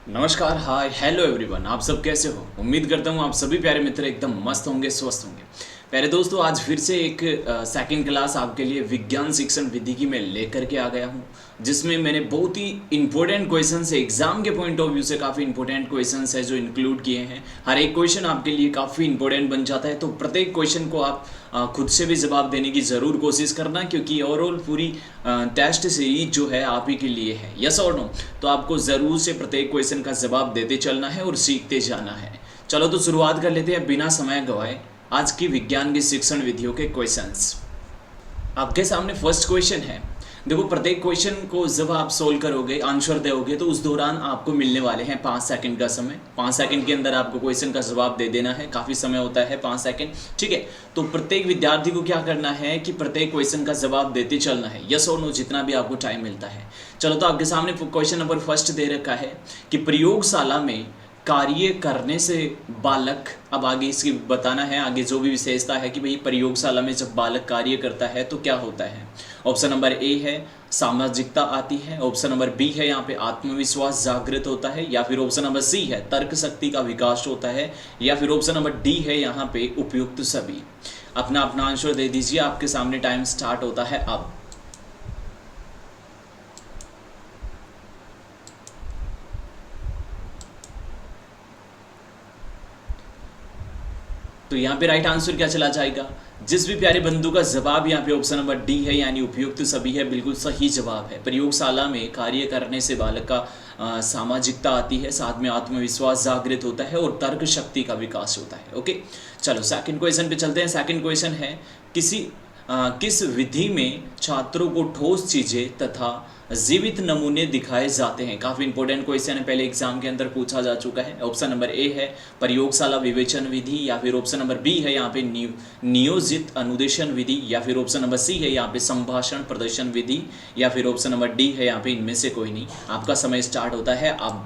नमस्कार, हाय, hello everyone. आप सब कैसे हो? उम्मीद करता हूँ आप सभी प्यारे मित्र एकदम मस्त होंगे, स्वस्थ होंगे। प्यारे दोस्तों, आज फिर से एक सेकंड क्लास आपके लिए विज्ञान शिक्षण विधि की मैं लेकर के आ गया हूँ, जिसमें मैंने बहुत ही इंपॉर्टेंट क्वेश्चंस है, एग्जाम के पॉइंट ऑफ व्यू से काफ़ी इंपॉर्टेंट क्वेश्चंस है जो इंक्लूड किए हैं। हर एक क्वेश्चन आपके लिए काफ़ी इंपॉर्टेंट बन जाता है, तो प्रत्येक क्वेश्चन को आप खुद से भी जवाब देने की ज़रूर कोशिश करना, क्योंकि ओवरऑल पूरी टेस्ट सीरीज जो है आप ही के लिए है। यस और नो? तो आपको ज़रूर से प्रत्येक क्वेश्चन का जवाब देते चलना है और सीखते जाना है। चलो तो शुरुआत कर लेते हैं बिना समय गवाए आज की विज्ञान की शिक्षण विधियों के क्वेश्चंस। आपके सामने फर्स्ट क्वेश्चन है। देखो, प्रत्येक क्वेश्चन को जब आप सोल्व करोगे, आंसर दोगे, तो उस दौरान आपको मिलने वाले हैं 5 सेकंड का समय। 5 सेकंड के अंदर आपको क्वेश्चन का जवाब दे देना है। काफ़ी समय होता है 5 सेकंड, ठीक है। तो प्रत्येक विद्यार्थी को क्या करना है कि प्रत्येक क्वेश्चन का जवाब देते चलना है, यस और नो, जितना भी आपको टाइम मिलता है। चलो, तो आपके सामने क्वेश्चन नंबर फर्स्ट दे रखा है कि प्रयोगशाला में कार्य करने से बालक, अब आगे इसकी बताना है, आगे जो भी विशेषता है कि भाई प्रयोगशाला में जब बालक कार्य करता है तो क्या होता है। ऑप्शन नंबर ए है सामाजिकता आती है, ऑप्शन नंबर बी है यहाँ पे आत्मविश्वास जागृत होता है, या फिर ऑप्शन नंबर सी है तर्क शक्ति का विकास होता है, या फिर ऑप्शन नंबर डी है यहाँ पे उपयुक्त सभी। अपना अपना आंसर दे दीजिए। आपके सामने टाइम स्टार्ट होता है अब। तो यहाँ पे राइट आंसर क्या चला जाएगा? जिस भी प्यारे बंधु का जवाब यहाँ पे ऑप्शन नंबर डी है, यानी उपयुक्त सभी है, बिल्कुल सही जवाब है। प्रयोगशाला में कार्य करने से बालक का सामाजिकता आती है, साथ में आत्मविश्वास जागृत होता है और तर्क शक्ति का विकास होता है। ओके, चलो सेकंड क्वेश्चन पे चलते हैं। सेकंड क्वेश्चन है किस विधि में छात्रों को ठोस चीजें तथा जीवित नमूने दिखाए जाते हैं। काफ़ी इंपॉर्टेंट क्वेश्चन है, पहले एग्जाम के अंदर पूछा जा चुका है। ऑप्शन नंबर ए है प्रयोगशाला विवेचन विधि, या फिर ऑप्शन नंबर बी है यहाँ पे नियोजित अनुदेशन विधि, या फिर ऑप्शन नंबर सी है यहाँ पे संभाषण प्रदर्शन विधि, या फिर ऑप्शन नंबर डी है यहाँ पे इनमें से कोई नहीं। आपका समय स्टार्ट होता है अब।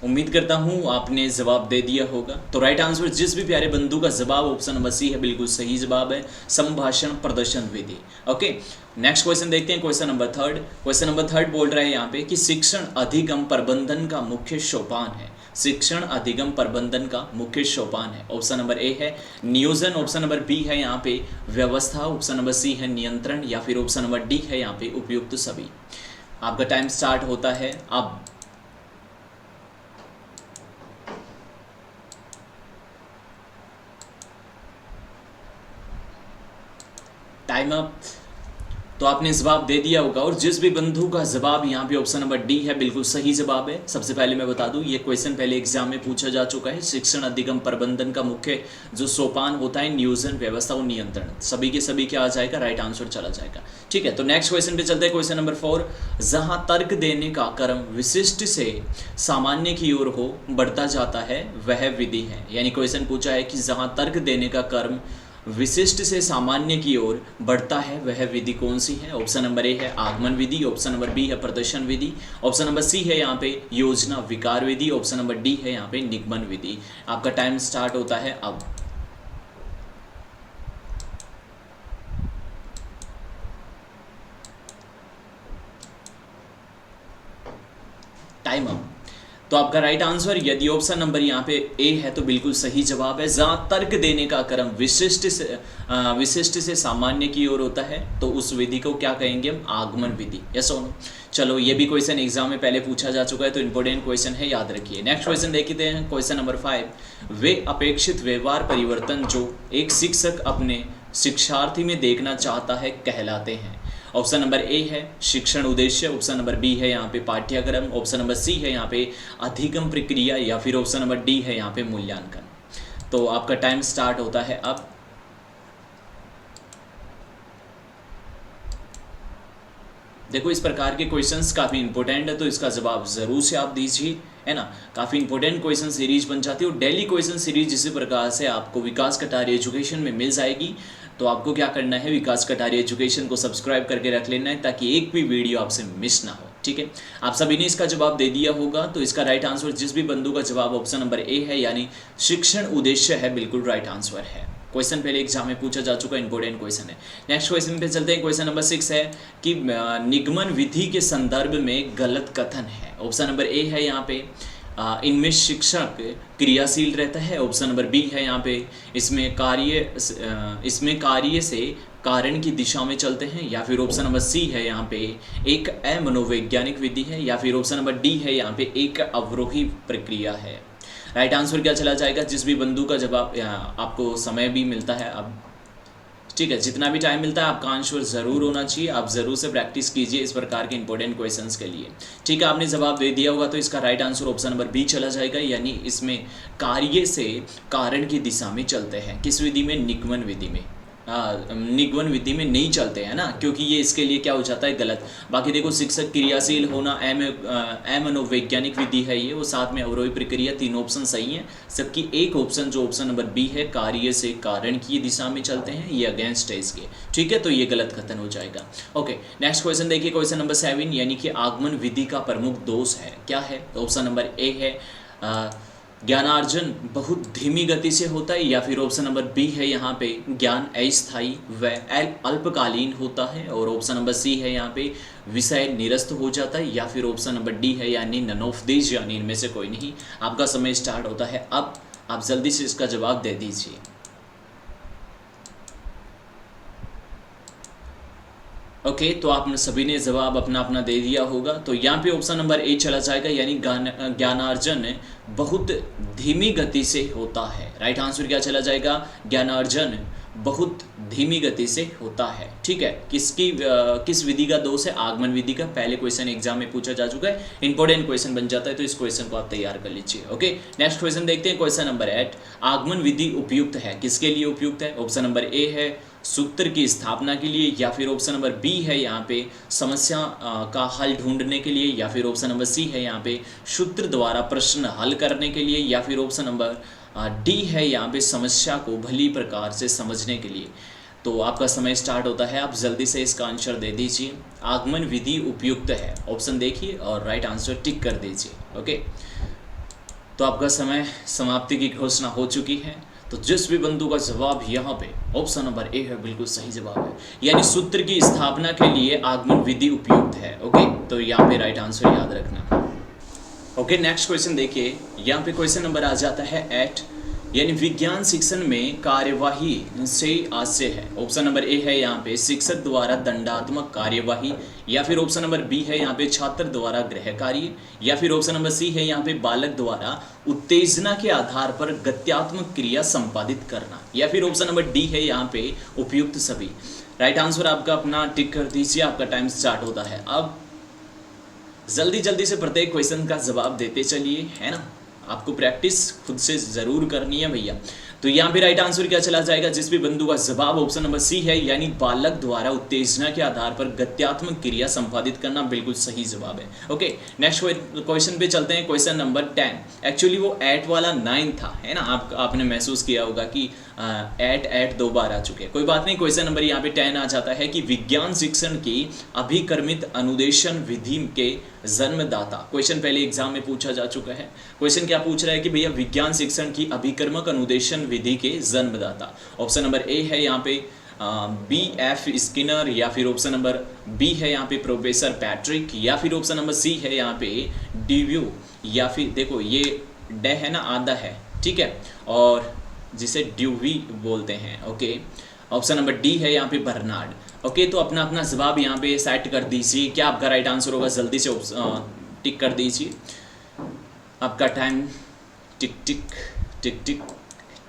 उम्मीद करता हूं आपने जवाब दे दिया होगा। तो राइट आंसर, जिस भी प्यारे बंधु का जवाब ऑप्शन नंबर सी है, बिल्कुल सही जवाब है, संभाषण प्रदर्शन विधि। ओके, नेक्स्ट क्वेश्चन देखते हैं। Question number third. Question number third बोल रहा है यहाँ पे कि शिक्षण अधिगम प्रबंधन का मुख्य सोपान है। शिक्षण अधिगम प्रबंधन का मुख्य सोपान है। ऑप्शन नंबर ए है नियोजन, ऑप्शन नंबर बी है यहाँ पे व्यवस्था, ऑप्शन नंबर सी है नियंत्रण, या फिर ऑप्शन नंबर डी है यहाँ पे उपयुक्त सभी। आपका टाइम स्टार्ट होता है अब। Time up. तो आपने जवाब दे दिया होगा, और जिस भी बंधु का जवाब यहाँ पे ऑप्शन नंबर डी है, बिल्कुल सही जवाब है। सबसे पहले मैं बता दूं, ये क्वेश्चन पहले एग्जाम में पूछा जा चुका है। शिक्षण अधिगम प्रबंधन का मुख्य जो सोपान होता है नियोजन, व्यवस्था और नियंत्रण, सभी के सभी क्या आ जाएगा? राइट आंसर चला जाएगा। ठीक है, तो नेक्स्ट क्वेश्चन पे चलते हैं। क्वेश्चन नंबर 4, जहाँ तर्क देने का क्रम विशिष्ट से सामान्य की ओर हो बढ़ता जाता है वह विधि है। यानी क्वेश्चन पूछा है कि जहाँ तर्क देने का क्रम विशिष्ट से सामान्य की ओर बढ़ता है वह विधि कौन सी है। ऑप्शन नंबर ए है आगमन विधि, ऑप्शन नंबर बी है प्रदर्शन विधि, ऑप्शन नंबर सी है यहाँ पे योजना विकार विधि, ऑप्शन नंबर डी है यहाँ पे निगमन विधि। आपका टाइम स्टार्ट होता है अब। Time up. तो आपका राइट आंसर, यदि ऑप्शन नंबर यहाँ पे ए है तो बिल्कुल सही जवाब है। जहाँ तर्क देने का क्रम विशिष्ट से सामान्य की ओर होता है तो उस विधि को क्या कहेंगे हम? आगमन विधि। यस और नो? चलो, ये भी क्वेश्चन एग्जाम में पहले पूछा जा चुका है, तो इंपॉर्टेंट क्वेश्चन है, याद रखिए। नेक्स्ट क्वेश्चन देखते हैं। क्वेश्चन नंबर 5, वे अपेक्षित व्यवहार परिवर्तन जो एक शिक्षक अपने शिक्षार्थी में देखना चाहता है कहलाते हैं। ऑप्शन नंबर ए है शिक्षण उद्देश्य, ऑप्शन नंबर बी है यहाँ पे पाठ्यक्रम, ऑप्शन नंबर सी है यहाँ पे अधिगम प्रक्रिया, या फिर ऑप्शन नंबर डी है यहाँ पे मूल्यांकन। तो आपका टाइम स्टार्ट होता है अब। देखो, इस प्रकार के क्वेश्चंस काफ़ी इंपॉर्टेंट है, तो इसका जवाब ज़रूर से आप दीजिए, है ना। काफ़ी इंपॉर्टेंट क्वेश्चन सीरीज बन जाती है, और डेली क्वेश्चन सीरीज इसी प्रकार से आपको विकास कटारी एजुकेशन में मिल जाएगी। तो आपको क्या करना है, विकास कटारी एजुकेशन को सब्सक्राइब करके रख लेना है, ताकि एक भी वीडियो आपसे मिस ना हो। ठीक है, आप सभी ने इसका जवाब दे दिया होगा। तो इसका राइट आंसर, जिस भी बंधु का जवाब ऑप्शन नंबर ए है, यानी शिक्षण उद्देश्य है, बिल्कुल राइट आंसर है। क्वेश्चन पहले एग्जाम में पूछा जा चुका इंपॉर्टेंट क्वेश्चन है। नेक्स्ट क्वेश्चन पे चलते हैं। क्वेश्चन नंबर 6 है कि निगमन विधि के संदर्भ में गलत कथन है। ऑप्शन नंबर ए है यहाँ पे इनमें शिक्षक क्रियाशील रहता है। ऑप्शन नंबर बी है यहाँ पे इसमें कार्य से कारण की दिशा में चलते हैं, या फिर ऑप्शन नंबर सी है यहाँ पे एक अमनोवैज्ञानिक विधि है, या फिर ऑप्शन नंबर डी है यहाँ पे एक अवरोही प्रक्रिया है। राइट आंसर क्या चला जाएगा? जिस भी बंधु का जवाब, आपको समय भी मिलता है, अब ठीक है, जितना भी टाइम मिलता है आपका आंसर ज़रूर होना चाहिए। आप ज़रूर से प्रैक्टिस कीजिए इस प्रकार के इंपॉर्टेंट क्वेश्चंस के लिए। ठीक है, आपने जवाब दे दिया होगा तो इसका right answer option number B चला जाएगा, यानी इसमें कार्य से कारण की दिशा में चलते हैं। किस विधि में? निगमन विधि में। निगमन विधि में नहीं चलते हैं ना, क्योंकि ये इसके लिए क्या हो जाता है? गलत। बाकी देखो, शिक्षक क्रियाशील होना अमनोवैज्ञानिक विधि है ये, वो साथ में अवरोही प्रक्रिया, तीनों ऑप्शन सही हैं। सबकी एक ऑप्शन जो ऑप्शन नंबर बी है, कार्य से कारण की दिशा में चलते हैं, ये अगेंस्ट है इसके। ठीक है, तो ये गलत कथन हो जाएगा। ओके, नेक्स्ट क्वेश्चन देखिए, क्वेश्चन नंबर 7, यानी कि आगमन विधि का प्रमुख दोष है, क्या है? तो ऑप्शन नंबर ए है ज्ञानार्जन बहुत धीमी गति से होता है, या फिर ऑप्शन नंबर बी है यहाँ पे ज्ञान अस्थायी व अल्पकालीन होता है, और ऑप्शन नंबर सी है यहाँ पे विषय निरस्त हो जाता है, या फिर ऑप्शन नंबर डी है यानी नन ऑफ दीज, यानी इनमें से कोई नहीं। आपका समय स्टार्ट होता है अब, आप जल्दी से इसका जवाब दे दीजिए। ओके, तो आपने सभी ने जवाब अपना अपना दे दिया होगा। तो यहाँ पे ऑप्शन नंबर ए चला जाएगा, यानी ज्ञानार्जन बहुत धीमी गति से होता है। राइट आंसर क्या चला जाएगा? ज्ञानार्जन बहुत धीमी गति से होता है। ठीक है, किस विधि का दोष है? आगमन विधि का। पहले क्वेश्चन एग्जाम में पूछा जा चुका है, इंपॉर्टेंट क्वेश्चन बन जाता है, तो इस क्वेश्चन को आप तैयार कर लीजिए। ओके, नेक्स्ट क्वेश्चन देखते हैं। क्वेश्चन नंबर 8, आगमन विधि उपयुक्त है, किसके लिए उपयुक्त है? ऑप्शन नंबर ए है सूत्र की स्थापना के लिए, या फिर ऑप्शन नंबर बी है यहाँ पे समस्या का हल ढूंढने के लिए, या फिर ऑप्शन नंबर सी है यहाँ पे सूत्र द्वारा प्रश्न हल करने के लिए, या फिर ऑप्शन नंबर डी है यहाँ पे समस्या को भली प्रकार से समझने के लिए। तो आपका समय स्टार्ट होता है, आप जल्दी से इसका आंसर दे दीजिए। आगमन विधि उपयुक्त है, ऑप्शन देखिए और राइट आंसर टिक कर दीजिए। ओके, तो आपका समय समाप्ति की घोषणा हो चुकी है। तो जिस भी बंधु का जवाब यहाँ पे ऑप्शन नंबर ए है, बिल्कुल सही जवाब है, यानी सूत्र की स्थापना के लिए आगमन विधि उपयुक्त है। ओके, तो यहाँ पे राइट आंसर याद रखना। ओके, नेक्स्ट क्वेश्चन देखिए, यहाँ पे क्वेश्चन नंबर आ जाता है 8, यानी विज्ञान शिक्षण में कार्यवाही से आशय है। ऑप्शन नंबर ए है यहाँ पे शिक्षक द्वारा दंडात्मक कार्यवाही, या फिर ऑप्शन नंबर बी है यहाँ पे छात्र द्वारा गृह कार्य, या फिर ऑप्शन नंबर सी है यहाँ पे बालक द्वारा उत्तेजना के आधार पर गत्यात्मक क्रिया संपादित करना, या फिर ऑप्शन नंबर डी है यहाँ पे उपयुक्त सभी। राइट आंसर आपका अपना टिक कर दीजिए, आपका टाइम स्टार्ट होता है अब। जल्दी जल्दी से प्रत्येक क्वेश्चन का जवाब देते चलिए, है ना, आपको प्रैक्टिस खुद से ज़रूर करनी है भैया। तो यहाँ पे राइट आंसर क्या चला जाएगा? जिस भी बंधु का जवाब ऑप्शन नंबर सी है, यानी बालक द्वारा उत्तेजना के आधार पर गत्यात्मक क्रिया संपादित करना, बिल्कुल सही जवाब है। ओके, नेक्स्ट क्वेश्चन पे चलते हैं। क्वेश्चन नंबर 10, एक्चुअली वो 8 वाला 9 था, है ना, आपने महसूस किया होगा कि 8 2 बार आ चुके हैं। कोई बात नहीं, क्वेश्चन नंबर यहाँ पे 10 आ जाता है कि विज्ञान शिक्षण की अभिकर्मित अनुदेशन विधि के जन्मदाता। क्वेश्चन पहले एग्जाम में पूछा जा चुका है। क्वेश्चन क्या पूछ रहा है कि भैया विज्ञान शिक्षण की अभिकर्मक अनुदेशन विधि के जन्मदाता। ऑप्शन नंबर ए है यहाँ पे B.F. स्किनर, या फिर ऑप्शन नंबर बी है यहाँ पे प्रोफेसर पैट्रिक, या फिर ऑप्शन नंबर सी है यहाँ पे डिव्यू, या फिर देखो ये डे है ना, आधा है, ठीक है, और जिसे ड्यूवी बोलते हैं। ओके, ऑप्शन नंबर डी है यहाँ पे बर्नार्ड। ओके, तो अपना अपना जवाब यहाँ पे सेट कर दीजिए, क्या आपका राइट आंसर होगा? जल्दी से टिक कर दीजिए, आपका टाइम टिक टिक टिक टिक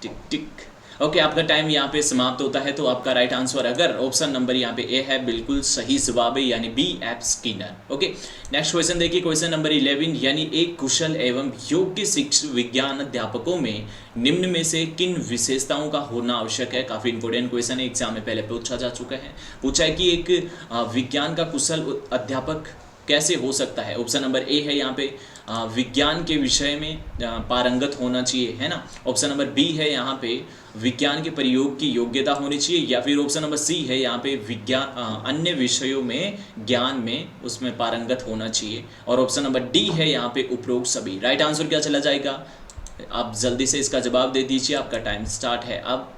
टिक टिक। ओके, आपका टाइम यहाँ पे समाप्त होता है। तो आपका राइट आंसर अगर ऑप्शन नंबर यहाँ पे ए है, बिल्कुल सही जवाब है, यानी B.F. Skinner. Okay, next question देखिए, क्वेश्चन नंबर 11, यानी एक कुशल एवं योग्य शिक्षक विज्ञान अध्यापकों में निम्न में से किन विशेषताओं का होना आवश्यक है? काफी इंपॉर्टेंट क्वेश्चन है, एग्जाम में पहले पूछा जा चुका है। पूछा है कि एक विज्ञान का कुशल अध्यापक कैसे हो सकता है? ऑप्शन नंबर ए है यहाँ पे विज्ञान के विषय में पारंगत होना चाहिए, है ना। ऑप्शन नंबर बी है यहाँ पे विज्ञान के प्रयोग की योग्यता होनी चाहिए, या फिर ऑप्शन नंबर सी है यहाँ पे विज्ञान अन्य विषयों में ज्ञान में उसमें पारंगत होना चाहिए, और ऑप्शन नंबर डी है यहाँ पे उपरोक्त सभी। राइट आंसर क्या चला जाएगा? आप जल्दी से इसका जवाब दे दीजिए, आपका टाइम स्टार्ट है अब।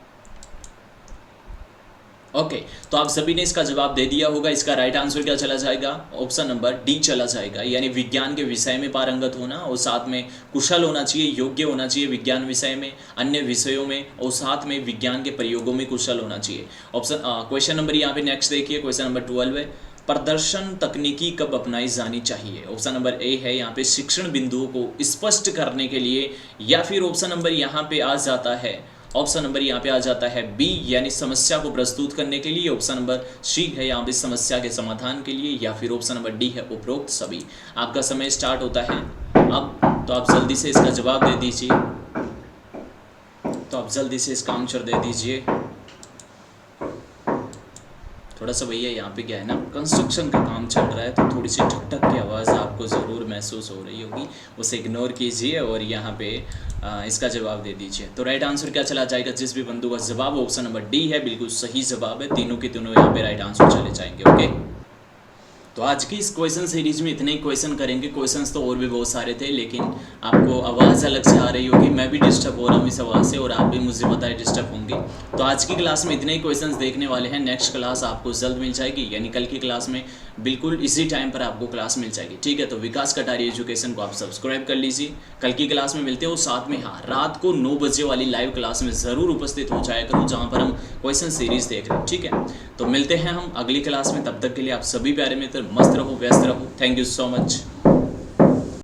ओके, तो आप सभी ने इसका जवाब दे दिया होगा। इसका राइट आंसर क्या चला जाएगा? ऑप्शन नंबर डी चला जाएगा, यानी विज्ञान के विषय में पारंगत होना और साथ में कुशल होना चाहिए, योग्य होना चाहिए विज्ञान विषय में, अन्य विषयों में, और साथ में विज्ञान के प्रयोगों में कुशल होना चाहिए। ऑप्शन क्वेश्चन नंबर यहाँ पे नेक्स्ट देखिए, क्वेश्चन नंबर 12 है, प्रदर्शन तकनीकी कब अपनाई जानी चाहिए? ऑप्शन नंबर ए है यहाँ पे शिक्षण बिंदुओं को स्पष्ट करने के लिए, या फिर ऑप्शन नंबर यहाँ पे आ जाता है, ऑप्शन नंबर यहाँ पे आ जाता है बी, यानी समस्या को प्रस्तुत करने के लिए, ऑप्शन नंबर सी है यहाँ पे समस्या के समाधान के लिए, या फिर ऑप्शन नंबर डी है उपरोक्त सभी। आपका समय स्टार्ट होता है अब, तो आप जल्दी से इसका जवाब दे दीजिए, तो आप जल्दी से इसका आंसर दे दीजिए। थोड़ा सा भैया यहाँ पे क्या है ना, कंस्ट्रक्शन का काम चल रहा है, तो थोड़ी सी ठक ठक की आवाज़ आपको ज़रूर महसूस हो रही होगी, उसे इग्नोर कीजिए और यहाँ पे इसका जवाब दे दीजिए। तो राइट आंसर क्या चला जाएगा? जिस भी बंधु का जवाब ऑप्शन नंबर डी है, बिल्कुल सही जवाब है, तीनों के तीनों यहाँ पे राइट आंसर चले जाएंगे। ओके, तो आज की इस क्वेश्चन सीरीज में इतने ही क्वेश्चन करेंगे। क्वेश्चंस तो और भी बहुत सारे थे, लेकिन आपको आवाज़ अलग से आ रही होगी, मैं भी डिस्टर्ब हो रहा हूँ इस आवाज़ से, और आप भी मुझे बताए डिस्टर्ब होंगे। तो आज की क्लास में इतने ही क्वेश्चंस देखने वाले हैं। नेक्स्ट क्लास आपको जल्द मिल जाएगी, यानी कल की क्लास में बिल्कुल इसी टाइम पर आपको क्लास मिल जाएगी। ठीक है, तो विकास कटारी एजुकेशन को आप सब्सक्राइब कर लीजिए। कल की क्लास में मिलते हो, साथ में हाँ रात को 9 बजे वाली लाइव क्लास में ज़रूर उपस्थित हो जाया करूँ, जहाँ पर हम क्वेश्चन सीरीज देख रहे हैं। ठीक है, तो मिलते हैं हम अगली क्लास में, तब तक के लिए आप सभी प्यारे मित्र मस्त रहो, व्यस्त रहो। Thank you so much.